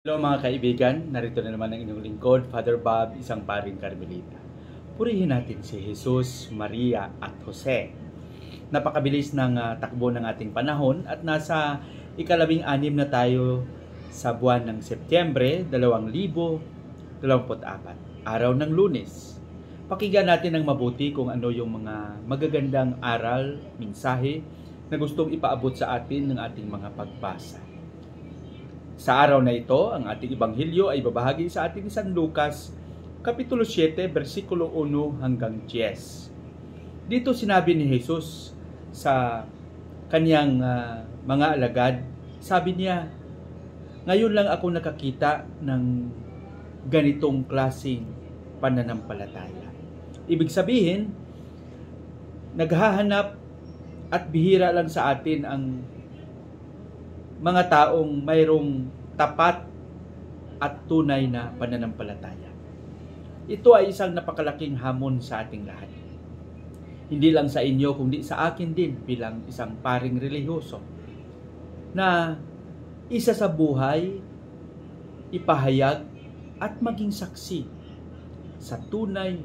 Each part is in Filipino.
Hello mga kaibigan, narito na naman ang inyong lingkod, Father Bob, isang paring Carmelita. Purihin natin si Jesus, Maria at Jose. Napakabilis ng takbo ng ating panahon at nasa ika-14 na tayo sa buwan ng Setyembre 2024, araw ng Lunes. Pakinggan natin ng mabuti kung ano yung mga magagandang aral, mensahe na gustong ipaabot sa atin ng ating mga pagbasa. Sa araw na ito, ang ating Ebanghelyo ay babahagi sa ating San Lucas, Kapitulo 7, versikulo 1 hanggang 10. Dito sinabi ni Jesus sa kanyang mga alagad, sabi niya, ngayon lang ako nakakita ng ganitong klaseng pananampalataya. Ibig sabihin, naghahanap at bihira lang sa atin ang mga taong mayroong tapat at tunay na pananampalataya. Ito ay isang napakalaking hamon sa ating lahat. Hindi lang sa inyo, kundi sa akin din bilang isang paring relihiyoso na isa sa buhay, ipahayag at maging saksi sa tunay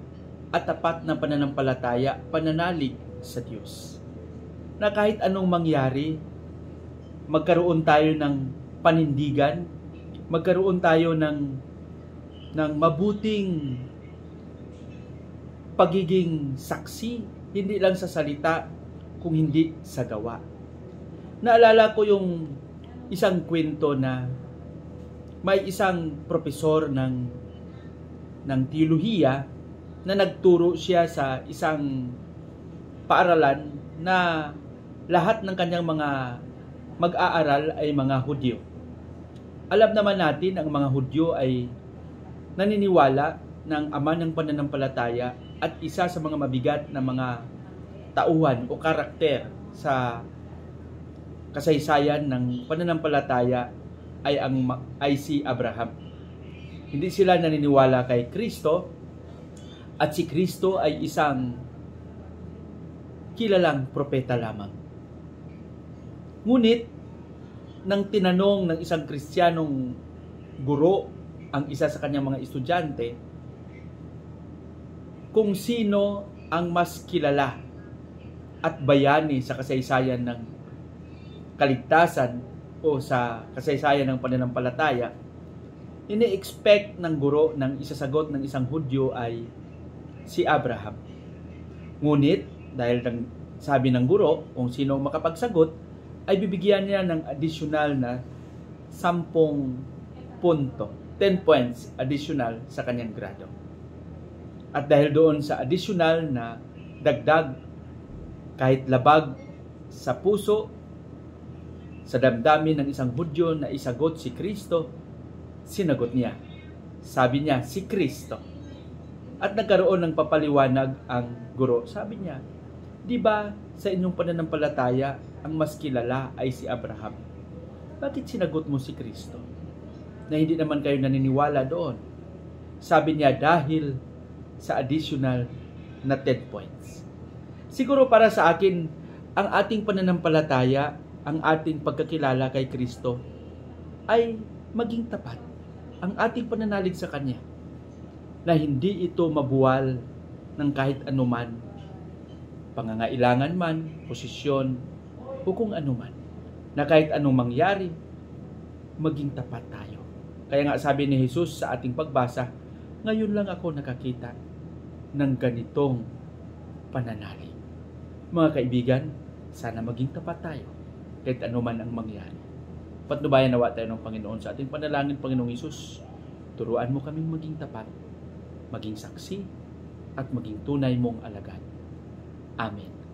at tapat na pananampalataya, pananalig sa Diyos. Na kahit anong mangyari, magkaroon tayo ng panindigan, magkaroon tayo ng mabuting pagiging saksi, hindi lang sa salita, kung hindi sa gawa. Naalala ko yung isang kwento na may isang propesor ng teolohiya na nagturo siya sa isang paaralan na lahat ng kanyang mga mag-aaral ay mga Hudyo. Alam naman natin ang mga Hudyo ay naniniwala ng ama ng pananampalataya at isa sa mga mabigat na mga tauhan o karakter sa kasaysayan ng pananampalataya ay si Abraham. Hindi sila naniniwala kay Kristo at si Kristo ay isang kilalang propeta lamang. Ngunit, nang tinanong ng isang Kristiyanong guro ang isa sa kanyang mga estudyante kung sino ang mas kilala at bayani sa kasaysayan ng kaligtasan o sa kasaysayan ng pananampalataya, ini-expect ng guro ng isasagot ng isang Hudyo ay si Abraham. Ngunit, dahil sabi ng guro kung sino ang makapagsagot, ay bibigyan niya ng additional na 10 punto, 10 points additional sa kanyang grado. At dahil doon sa additional na dagdag, kahit labag sa puso, sa damdamin ng isang Hudyo na isagot si Kristo, sinagot niya. Sabi niya, si Kristo. At nagkaroon ng papaliwanag ang guro. Sabi niya, di ba sa inyong pananampalataya, ang mas kilala ay si Abraham? Bakit sinagot mo si Kristo? Na hindi naman kayo naniniwala doon. Sabi niya, dahil sa additional na 10 points. Siguro para sa akin, ang ating pananampalataya, ang ating pagkakilala kay Kristo, ay maging tapat. Ang ating pananalig sa Kanya, na hindi ito mabuwal ng kahit anuman, pangangailangan man, posisyon, o kung ano man, na kahit anong mangyari, maging tapat tayo. Kaya nga sabi ni Jesus sa ating pagbasa, ngayon lang ako nakakita ng ganitong pananalig. Mga kaibigan, sana maging tapat tayo kahit anuman ang mangyari. Patnubayan nawa tayo ng Panginoon sa ating panalangin. Panginoong Jesus, turuan mo kaming maging tapat, maging saksi, at maging tunay mong alagad. Amen.